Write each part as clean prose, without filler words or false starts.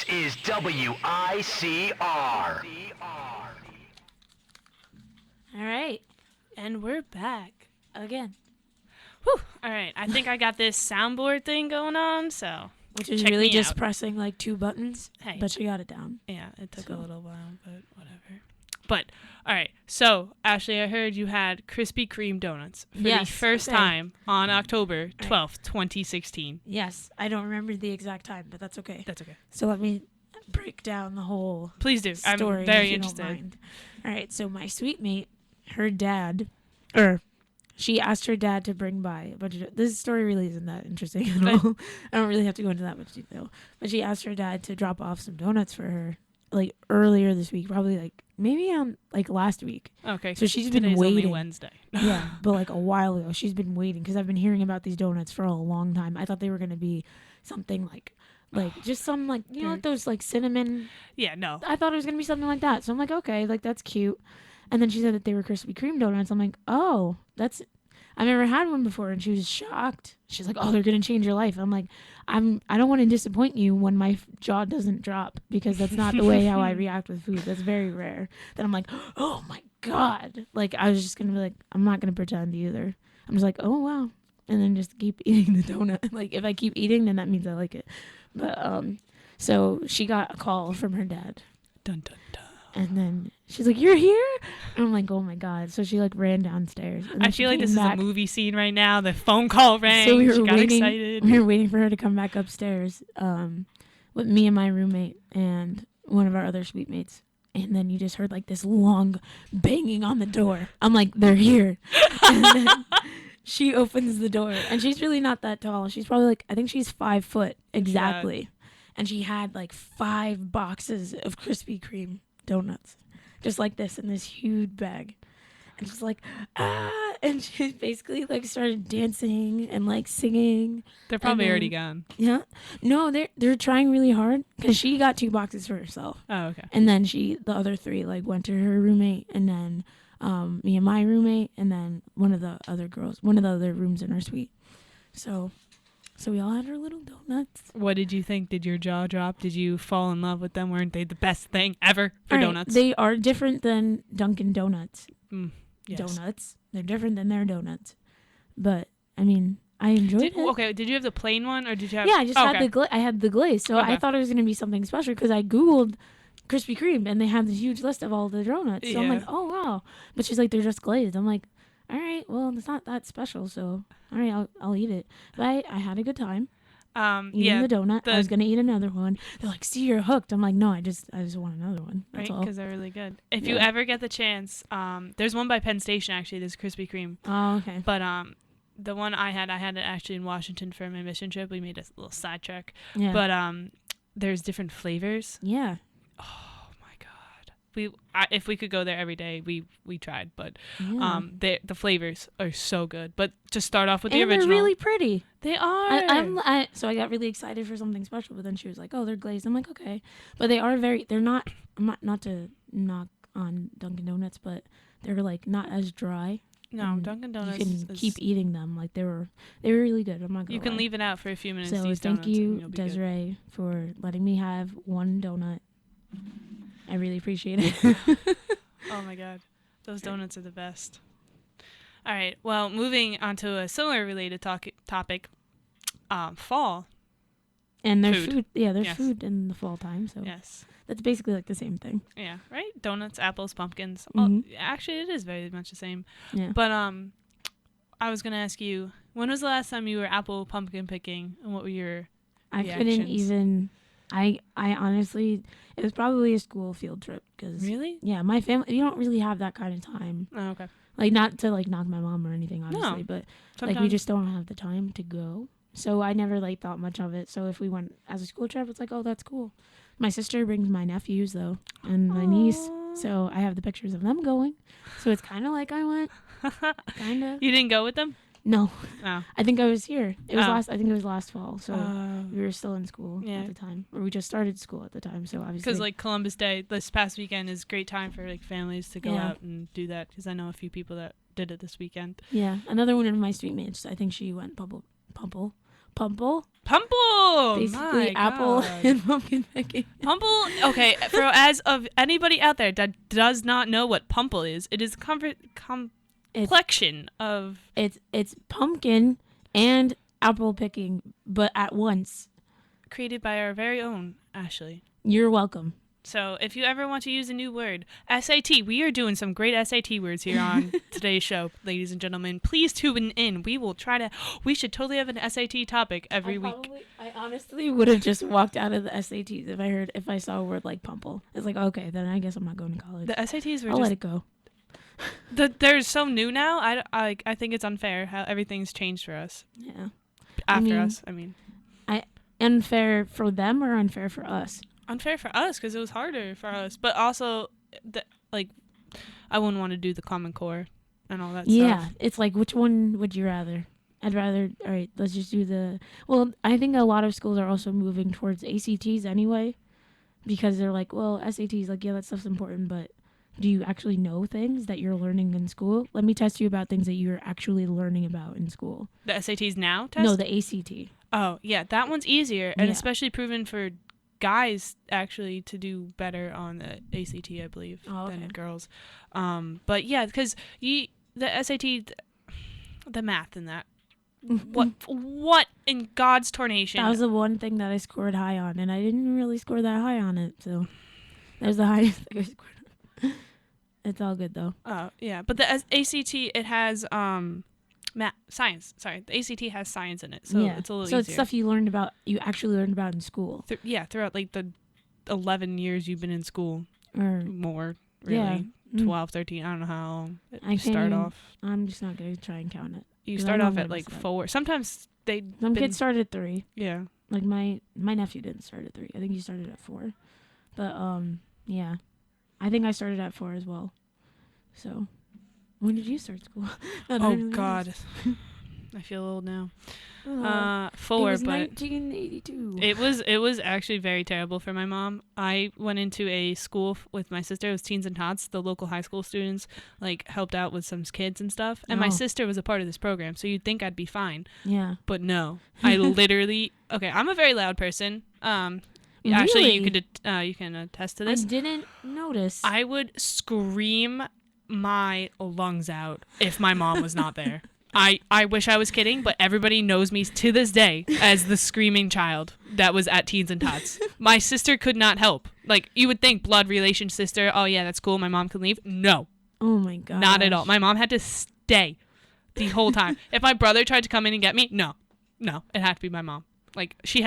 is WICR. All right. And we're back again. Whew. All right. I think I got this soundboard thing going on, so Which is check really me just out. pressing like 2 buttons. Hey. But you got it down. Yeah, it took a So. little while, but whatever. But, all right. So, Ashley, I heard you had Krispy Kreme donuts for the Yes, first okay. time on October 12th, 2016. Yes. I don't remember the exact time, but that's okay. That's okay. So let me break down the whole Please do. story. I'm very if you don't interested. mind. All right. So my sweet mate, her dad, she asked her dad to bring by a bunch of. This story really isn't that interesting at all. I don't really have to go into that much detail. But she asked her dad to drop off some donuts for her, like earlier this week, probably like maybe on like last week. Okay. So she's been Today's waiting. only Wednesday. Yeah, but like a while ago, she's been waiting because I've been hearing about these donuts for a long time. I thought they were gonna be something like just some like like those like cinnamon. Yeah, no. I thought it was gonna be something like that. So I'm like, okay, like that's cute. And then she said that they were Krispy Kreme donuts. I'm like, oh, that's. I've never had one before, and she was shocked. She's like, oh, they're gonna change your life. I'm like, I don't want to disappoint you when my jaw doesn't drop because that's not the way how I react with food. That's very rare. Then I'm like, oh my god. Like I was just gonna be like, I'm not gonna pretend either. I'm just like, oh wow, and then just keep eating the donut. Like if I keep eating, then that means I like it. But so she got a call from her dad. Dun, dun, dun. And then she's like, "You're here?" And I'm like, "Oh my god!" So she like ran downstairs. And I then she feel like came this back. is a movie scene right now. The phone call rang. So we were she got waiting. excited. We were waiting for her to come back upstairs, with me and my roommate and one of our other suite mates. And then you just heard like this long banging on the door. I'm like, "They're here." And then she opens the door, and she's really not that tall. She's probably like, I think she's 5 foot exactly. And she had like 5 boxes of Krispy Kreme donuts. Just like this in this huge bag. And she's like, ah. And she basically like started dancing and like singing. They're probably then- already gone. Yeah. No, they're trying really hard because she got 2 boxes for herself. Oh, okay. And then the other 3 like went to her roommate and then me and my roommate and then one of the other rooms in our suite. So we all had our little donuts. What did you think? Did your jaw drop? Did you fall in love with them? Weren't they the best thing ever for All right, donuts? They are different than Dunkin' Donuts. Yes. Donuts. They're different than their donuts. But I mean, I enjoyed it. Okay, did you have the plain one or did you have? Yeah, I just okay. had I had the glaze. So Okay. I thought it was going to be something special because I Googled Krispy Kreme and they had this huge list of all the donuts. So I'm like, Yeah. oh, wow. But she's like, they're just glazed. I'm like, all right, well, it's not that special. So, all right, I'll eat it. But I had a good time eating the donut. I was going to eat another one. They're like, see, you're hooked. I'm like, no, I just want another one. That's Right, all. because they're really good. If Yeah. you ever get the chance, there's one by Penn Station actually. There's Krispy Kreme, Oh, okay. but the one I had it actually in Washington for my mission trip. We made a little sidetrack, Yeah. but there's different flavors. yeah. Oh my god, if we could go there every day, we tried, but Yeah. the flavors are so good. But to start off with the and original, they're really pretty. they are. So I got really excited for something special, but then she was like, "Oh, they're glazed." I'm like, "Okay," but they're not. I'm not to knock on Dunkin' Donuts, but they're like not as dry. No, and Dunkin' Donuts. You can is, keep eating them. Like they were really good. I'm not gonna You can lie. leave it out for a few minutes. So these thank donuts, and you, you'll be good. Desiree, for letting me have one donut. I really appreciate it. Oh my god, those donuts are the best. All right, well, moving on to a similar related topic, fall. And there's Food. food. Yeah, there's Yes. food in the fall time. So Yes. that's basically like the same thing. Yeah. Right. Donuts, apples, pumpkins. Mhm. Oh, actually, it is very much the same. Yeah. But I was gonna ask you, when was the last time you were apple pumpkin picking, and what were your I couldn't reactions? even. I honestly, it was probably a school field trip because really? yeah, my family, you don't really have that kind of time. Oh, okay. Like not to like knock my mom or anything, obviously, but Sometimes like we just don't have the time to go. So I never like thought much of it. So if we went as a school trip, it's like, oh, that's cool. My sister brings my nephews though and my niece, Aw. so I have the pictures of them going. So it's kind of like I went, kind of. You didn't go with them? No, Oh. I think I was here. It was Oh. I think it was last fall. So we were still in school Yeah. at the time, or we just started school at the time. So obviously, Because like Columbus Day this past weekend is a great time for like families to go Yeah. out and do that. Because I know a few people that did it this weekend. yeah, another one of my street mates. I think she went Pumple. Pumple. Basically, My apple God. and pumpkin picking. Pumple. Okay, for as of anybody out there that does not know what Pumple is, it is a complexion of. It's pumpkin and apple picking, but at once. Created by our very own Ashley. You're welcome. So if you ever want to use a new word, SAT, we are doing some great SAT words here on today's show, ladies and gentlemen. Please tune in. We should totally have an SAT topic every week. I honestly would have just walked out of the SATs if I saw a word like pumple. It's like, okay, then I guess I'm not going to college. The SATs were I'll let it go. They're so new now. I think it's unfair how everything's changed for us. Yeah. Us. Unfair for them or unfair for us? Unfair for us because it was harder for us, but also I wouldn't want to do the Common Core and all that stuff. Yeah, it's like, which one would you rather? I'd rather, all right, let's just do well, I think a lot of schools are also moving towards ACTs anyway, because they're like, well, SATs, like, yeah, that stuff's important, but do you actually know things that you're learning in school? Let me test you about things that you're actually learning about in school. The SATs now test? No, the ACT. Oh, yeah, that one's easier, and Yeah. especially proven for guys actually to do better on the ACT, I believe, than girls. But yeah, because the SAT, the math in that, what in God's tornation? That was the one thing that I scored high on, and I didn't really score that high on it, so that was the highest thing I scored. It's all good though. Oh yeah, but the ACT, it has science. Sorry, the ACT has science in it, so yeah. it's a little so easier. It's stuff you actually learned about in school. Throughout like the 11 years you've been in school, or more really. Yeah. 12, 13, I don't know how long I start off. I'm just not going to try and count it. You 'Cause start I know off I'm at gonna like mess it up. 4. Sometimes Some kids start at 3. Yeah. Like my nephew didn't start at 3. I think he started at 4. But yeah. I think I started at 4 as well. So, when did you start school? Oh God. I feel old now. 4, it was but 1982. it was actually very terrible for my mom. I went into a school with my sister. It was Teens and Tots. The local high school students helped out with some kids and stuff. And my sister was a part of this program, so you'd think I'd be fine. Yeah. But no, I literally. Okay, I'm a very loud person. Really? Actually, you can attest to this. I didn't notice. I would scream my lungs out if my mom was not there. I wish I was kidding, but everybody knows me to this day as the screaming child that was at Teens and Tots. My sister could not help. Like, you would think blood relation sister, oh yeah, that's cool, my mom can leave. No. Oh my God. Not at all. My mom had to stay the whole time. If my brother tried to come in and get me, no, it had to be my mom. Like, she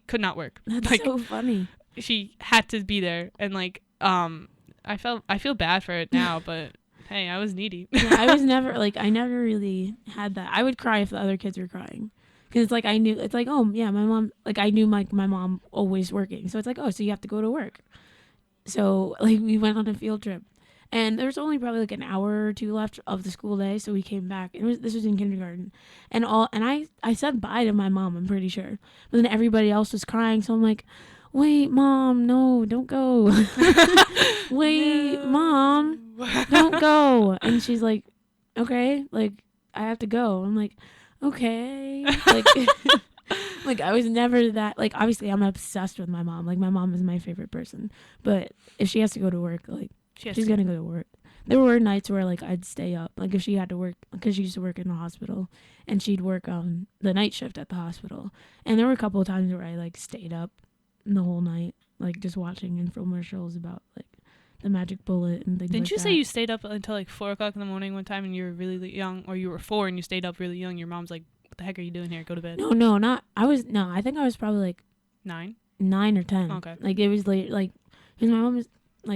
could not work. That's so funny. She had to be there, and I feel bad for it now, but hey, I was needy. Yeah, I never really had that. I would cry if the other kids were crying. Because it's like, I knew, it's like, oh yeah, my mom, like I knew my mom always working. So it's like, oh, so you have to go to work. So like we went on a field trip. And there was only probably like an hour or 2 left of the school day, so we came back. This was in kindergarten, and I said bye to my mom. I'm pretty sure, but then everybody else was crying, so I'm like, "Wait, mom, no, don't go. Wait, no. Mom, don't go." And she's like, "Okay, like I have to go." I'm like, "Okay." Like, like I was never that. Like obviously, I'm obsessed with my mom. Like my mom is my favorite person, but if she has to go to work, like. She's going to go to work. There were nights where, like, I'd stay up. Like, if she had to work, because she used to work in the hospital, and she'd work the night shift at the hospital. And there were a couple of times where I, like, stayed up the whole night, like, just watching infomercials about, like, the magic bullet and things like that. Didn't you say you stayed up until, like, 4 o'clock in the morning one time and you were really young, or you were 4 and you stayed up really young? Your mom's like, what the heck are you doing here? Go to bed. No, I think I was probably, like... 9 or 10. Okay. Like, it was late, like, because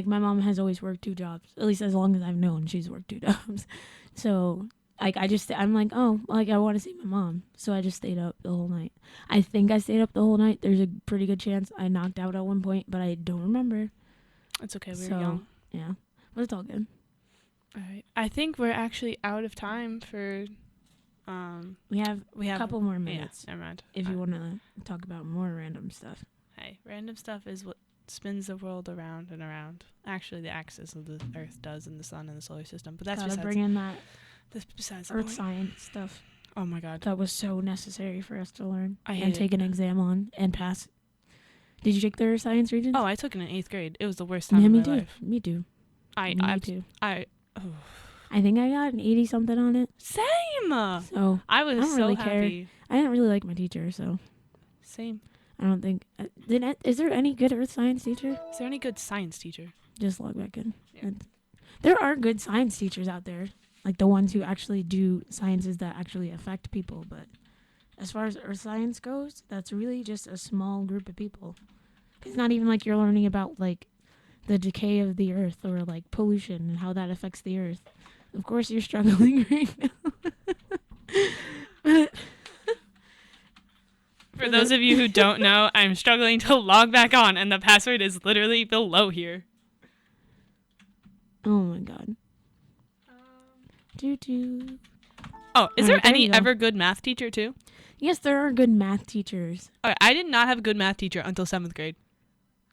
my mom has always worked 2 jobs. At least as long as I've known, she's worked 2 jobs. So, like, I'm like, oh, like, I want to see my mom. So I just stayed up the whole night. I think I stayed up the whole night. There's a pretty good chance I knocked out at one point, but I don't remember. It's okay. We were young. Yeah. But it's all good. All right. I think we're actually out of time for... We have a couple more minutes. Yeah, never mind. If you want to talk about more random stuff. Hey, random stuff is what spins the world around and around. Actually, the axis of the Earth does, and the sun and the solar system. But that's besides. Bring in that besides Earth science stuff. Oh my god. That was so necessary for us to learn I and hate take an exam on and pass. Did you take their science regions? Oh, I took it in 8th grade. It was the worst time yeah, of me my too. life. Me too. I Me too. oh. I think I got an 80 something on it. Same. So I was I don't so really happy. I didn't really like my teacher, so Same. I don't think. Is there any good earth science teacher? Is there any good science teacher? Just log back in. Yeah. There are good science teachers out there, like the ones who actually do sciences that actually affect people. But as far as earth science goes, that's really just a small group of people. It's not even like you're learning about like the decay of the earth or like pollution and how that affects the earth. Of course, you're struggling right now. But For those of you who don't know, I'm struggling to log back on, and the password is literally below here. oh my god. Doo-doo. Oh, is All there right, there any you go. ever good math teacher too? Yes, there are good math teachers. Okay, I did not have a good math teacher until 7th grade.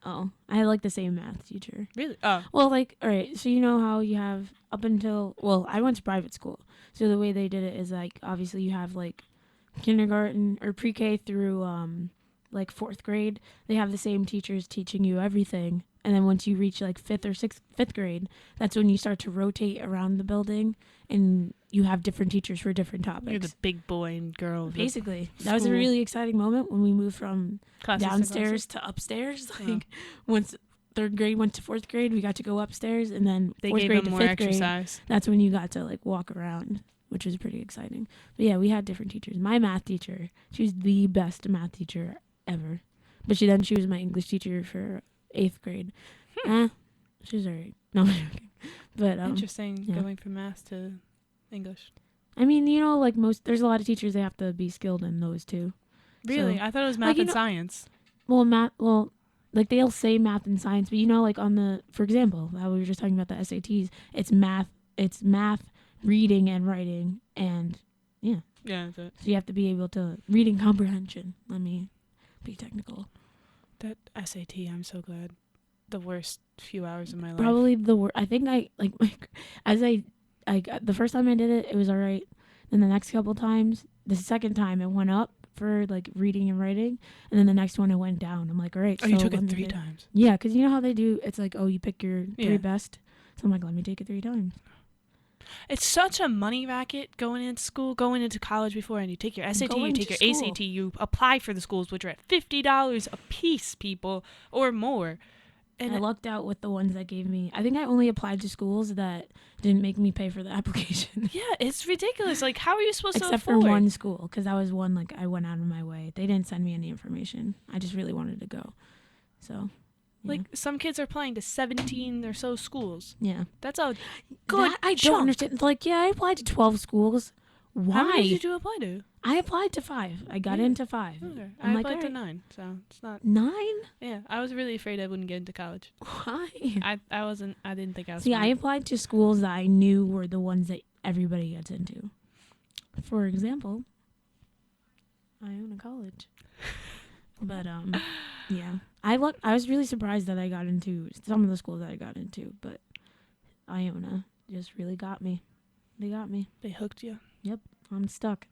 Oh, I had like the same math teacher. Really? Oh. Well, like, all right, so you know how you have up until, well, I went to private school. So the way they did it is like, obviously you have like kindergarten or pre-K through like 4th grade. They have the same teachers teaching you everything. And then once you reach like 5th or 5th grade, that's when you start to rotate around the building and you have different teachers for different topics. You're the big boy and girl. of the Basically, that was a school. really exciting moment when we moved from classes to downstairs classes. to upstairs. Yeah. Like once 3rd grade went to 4th grade, we got to go upstairs, and then They 4th gave grade them to more 5th grade. exercise. That's when you got to like walk around, which was pretty exciting. But yeah, we had different teachers. My math teacher, she was the best math teacher ever. But she was my English teacher for 8th grade. She was alright. No, I'm joking. But Interesting, yeah. going from math to English. I mean, you know, like there's a lot of teachers they have to be skilled in those too. Really? So, I thought it was like, math you and know- science. Well, like they'll say math and science, but you know, like for example, how we were just talking about the SATs, it's math, reading and writing, and Yeah, that's it. so you have to be able to reading comprehension. Let me be technical. That SAT, I'm so glad. The worst few hours of my life. Probably the worst. I think the first time I did it, it was all right. Then the next couple times, the second time it went up for like reading and writing, and then the next one it went down. I'm like, all right. Oh, you so took let it me 3 get- times. Yeah, because you know how they do. It's like, oh, you pick your 3 Yeah. best. So I'm like, let me take it 3 times. It's such a money racket going into school, going into college before, and you take your SAT, you Going take to your school. ACT, you apply for the schools, which are at $50 a piece, people, or more. And I lucked out with the ones that gave me. I think I only applied to schools that didn't make me pay for the application. yeah, it's ridiculous. Like, how are you supposed Except to for afford? one school, because that was one like I went out of my way. They didn't send me any information. I just really wanted to go. So, yeah. Like, some kids are applying to 17 or so schools. Yeah. That's a good That I chunk. don't understand. Like, yeah, I applied to 12 schools. Why? How many did you apply to? I applied to 5. I got Yeah. into 5. Okay. I'm I like, applied to alright. 9, so it's not. 9? Yeah, I was really afraid I wouldn't get into college. Why? I didn't think I was. See, I smart. applied to schools that I knew were the ones that everybody gets into. For example, I own a college. But yeah. I was really surprised that I got into some of the schools that I got into, but Iona just really got me. They got me. They hooked you. I'm stuck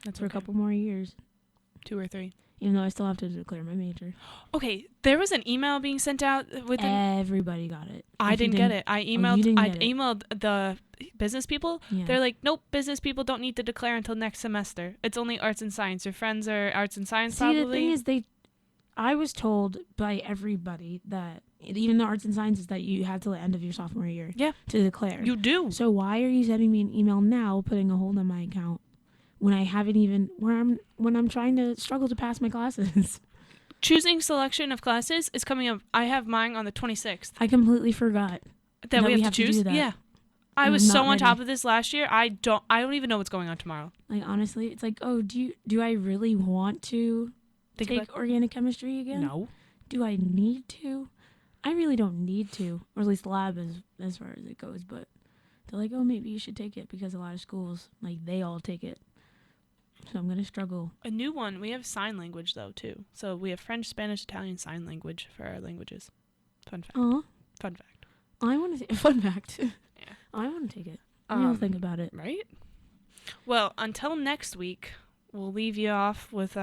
That's for a okay. couple more years, 2 or 3. even though I still have to declare my major. Okay, there was an email being sent out with an. Everybody got it. I If you didn't get it. I emailed. didn't I get it. emailed the business people. Yeah. They're like, nope, business people don't need to declare until next semester. It's only arts and science. Your friends are arts and science, See, probably. the thing is, I was told by everybody that even the arts and sciences that you had till the end of your sophomore year Yeah. to declare. You do. So why are you sending me an email now, putting a hold on my account when I haven't even when I'm trying to struggle to pass my classes? Choosing selection of classes is coming up. I have mine on the 26th. I completely forgot. That we have to to do choose. that. Yeah. I I'm was so not on top ready. of this last year. I don't even know what's going on tomorrow. Like honestly, it's like, oh, do I really want to Think take about organic chemistry again? No. Do I need to? I really don't need to, or at least lab as far as it goes. But they're like, oh, maybe you should take it because a lot of schools like they all take it. So I'm gonna struggle. A new one. We have sign language though too. So we have French, Spanish, Italian sign language for our languages. Fun fact. Oh, Fun fact. I want to. Fun fact. Yeah. I want to take it. What do you think about it? Right? Well, until next week, we'll leave you off with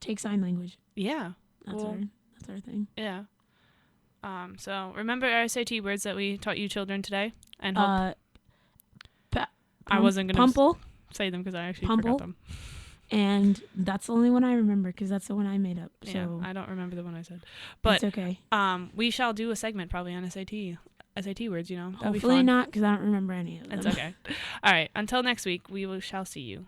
Take sign language. yeah. That's our thing. Yeah. So remember our SAT words that we taught you children today, and hope I wasn't gonna Pumple say them because I actually Pumple. forgot them. and that's the only one I remember because that's the one I made up. Yeah, So I don't remember the one I said, but it's okay. we shall do a segment probably on SAT words. You know, that'd be Hopefully fun. not, because I don't remember any of them. It's okay. All right. Until next week, shall see you.